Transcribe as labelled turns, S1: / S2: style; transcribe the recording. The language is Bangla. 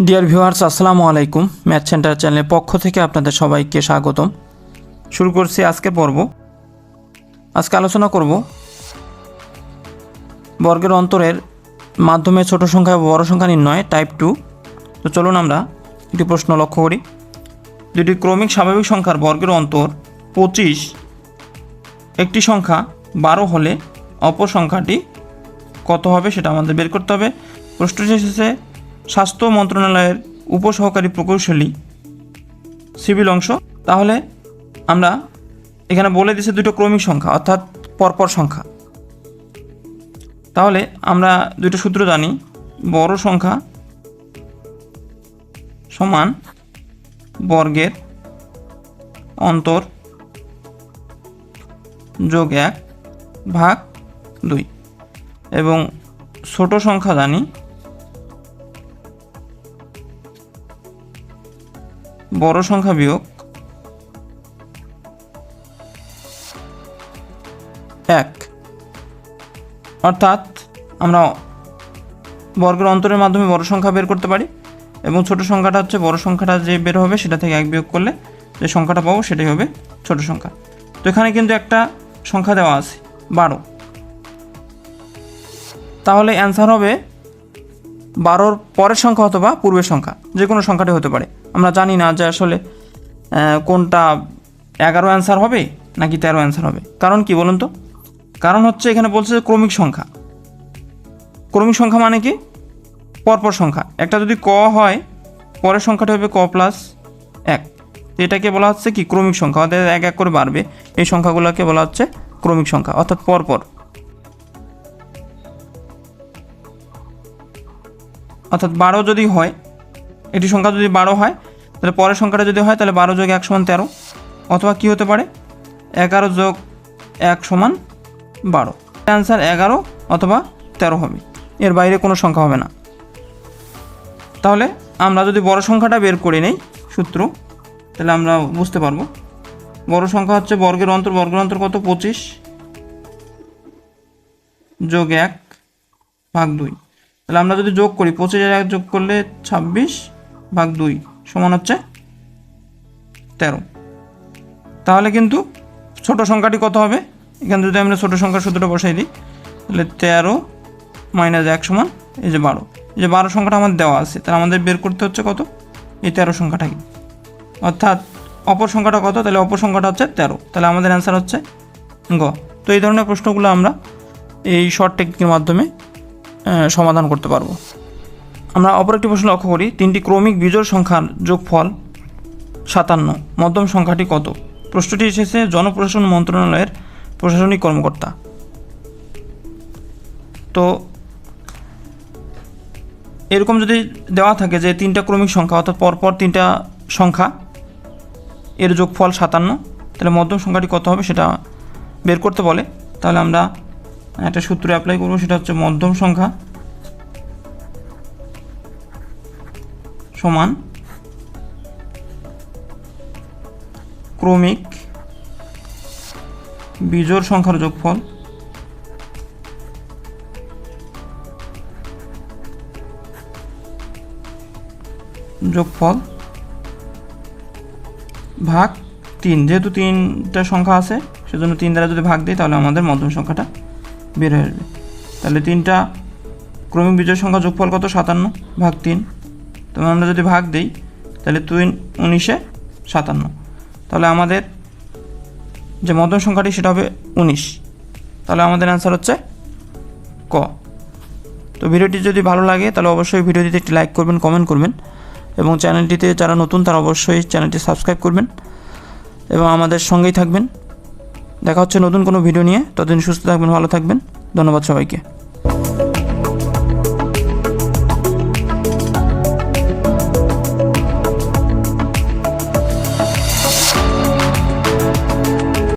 S1: ডিয়ার ভিউয়ার্স, আসসালামু আলাইকুম। ম্যাথ সেন্টার চ্যানেলের পক্ষ থেকে আপনাদের সবাইকে স্বাগতম। শুরু করছি আজকের পর্ব। আজকে আলোচনা করব বর্গের অন্তরের মাধ্যমে ছোট সংখ্যা বা বড় সংখ্যা নির্ণয় টাইপ 2। তো চলুন আমরা একটি প্রশ্ন লক্ষ্য করি। দুটি ক্রমিক স্বাভাবিক সংখ্যার বর্গের অন্তর 25, একটি সংখ্যা 12 হলে অপর সংখ্যাটি কত হবে সেটা আমাদের বের করতে হবে। প্রশ্নটি এসেছে স্বাস্থ্য মন্ত্রণালয়ের উপসহকারী প্রকৌশলী সিভিল অংশ। তাহলে আমরা এখানে বলে দিয়েছি দুটো ক্রমিক সংখ্যা অর্থাৎ পরপর সংখ্যা। তাহলে আমরা দুটো সূত্র জানি, বড় সংখ্যা সমান বর্গের অন্তর যোগ 1 ভাগ 2 এবং ছোট সংখ্যা জানি বড় সংখ্যা বিয়োগ 1। অর্থাৎ আমরা বর্গের অন্তরের মাধ্যমে বড় সংখ্যা বের করতে পারি এবং ছোট সংখ্যাটা হচ্ছে বড় সংখ্যাটা যে বের হবে সেটা থেকে 1 বিয়োগ করলে যে সংখ্যাটা পাবো সেটাই হবে ছোট সংখ্যা। তো এখানে কিন্তু একটা সংখ্যা দেওয়া আছে 12, তাহলে অ্যান্সার হবে 12-র পরের সংখ্যা অথবা পূর্বের সংখ্যা, যে কোনো সংখ্যাটি হতে পারে। আমরা জানি না যে আসলে কোনটা 11 অ্যান্সার হবে নাকি 13 অ্যান্সার হবে। কারণ কি বলুন তো? কারণ হচ্ছে এখানে বলছে যে ক্রমিক সংখ্যা। ক্রমিক সংখ্যা মানে কি? পরপর সংখ্যা। একটা যদি ক হয় পরের সংখ্যাটা হবে ক প্লাস 1, এটাকে বলা হচ্ছে কি ক্রমিক সংখ্যা। অর্থাৎ 1 1 করে বাড়বে, এই সংখ্যাগুলোকে বলা হচ্ছে ক্রমিক সংখ্যা অর্থাৎ পরপর। অর্থাৎ 12 যদি হয়, একটি সংখ্যা যদি 12 হয় তাহলে পরের সংখ্যাটা যদি হয় তাহলে 12 যোগ 1 সমান 13, অথবা কি হতে পারে 11 যোগ 1 সমান 12। অ্যান্সার 11 অথবা 13 হবে, এর বাইরে কোনো সংখ্যা হবে না। তাহলে আমরা যদি বড় সংখ্যাটা বের করে নেই সূত্র, তাহলে আমরা বুঝতে পারবো বড় সংখ্যা হচ্ছে বর্গের অন্তর কত 25 যোগ 1 ভাগ 2। তাহলে আমরা যদি যোগ করি 25 আর 1 যোগ করলে 26 ভাগ 2 সমান হচ্ছে 13। তাহলে কিন্তু ছোট সংখ্যাটি কত হবে? এখানে যদি আমরা ছোট সংখ্যার সূত্রটা বসাই দিই তাহলে 13 মাইনাস 1 সমান এই যে 12। এই যে 12 সংখ্যাটা আমাদের দেওয়া আছে, তাহলে আমাদের বের করতে হচ্ছে কত? এই 13 সংখ্যাটাকে। অর্থাৎ অপর সংখ্যাটা কত? তাহলে অপর সংখ্যাটা হচ্ছে 13। তাহলে আমাদের অ্যান্সার হচ্ছে গ। তো এই ধরনের প্রশ্নগুলো আমরা এই শর্ট টেকনিকের মাধ্যমে সমাধান করতে পারবো। আমরা অপর একটি প্রশ্ন লক্ষ্য করি। 3টি ক্রমিক বিজোড় সংখ্যার যোগফল 57, মধ্যম সংখ্যাটি কত? প্রশ্নটি এসেছে জনপ্রশাসন মন্ত্রণালয়ের প্রশাসনিক কর্মকর্তা। তো এরকম যদি দেওয়া থাকে যে 3টা ক্রমিক সংখ্যা অর্থাৎ পরপর 3টা সংখ্যা এর যোগফল 57, তাহলে মধ্যম সংখ্যাটি কত হবে সেটা বের করতে বলে। তাহলে আমরা একটা সূত্র অ্যাপ্লাই করব, সেটা হচ্ছে মধ্যম সংখ্যা সমান ক্রমিক বিজোড় সংখ্যার যোগফল ভাগ 3। যেহেতু 3টা সংখ্যা আছে সেজন্য 3 দ্বারা যদি ভাগ দিই তাহলে আমাদের মধ্যম সংখ্যাটা বের হয়ে আসবে। তাহলে 3টা ক্রমিক বিজোড় সংখ্যা যোগফল কত? 57 ভাগ 3। তো আমরা যদি ভাগ দিই তাহলে 2 19 57। তাহলে আমাদের যে মধ্যম সংখ্যাটি সেটা হবে 19। তাহলে আমাদের অ্যান্সার হচ্ছে ক। তো ভিডিওটি যদি ভালো লাগে তাহলে অবশ্যই ভিডিওটিতে একটি লাইক করবেন, কমেন্ট করবেন এবং চ্যানেলটিতে যারা নতুন তারা অবশ্যই চ্যানেলটি সাবস্ক্রাইব করবেন এবং আমাদের সঙ্গেই থাকবেন। দেখা হচ্ছে নতুন কোনো ভিডিও নিয়ে। ততদিন সুস্থ থাকবেন, ভালো থাকবেন। ধন্যবাদ সবাইকে।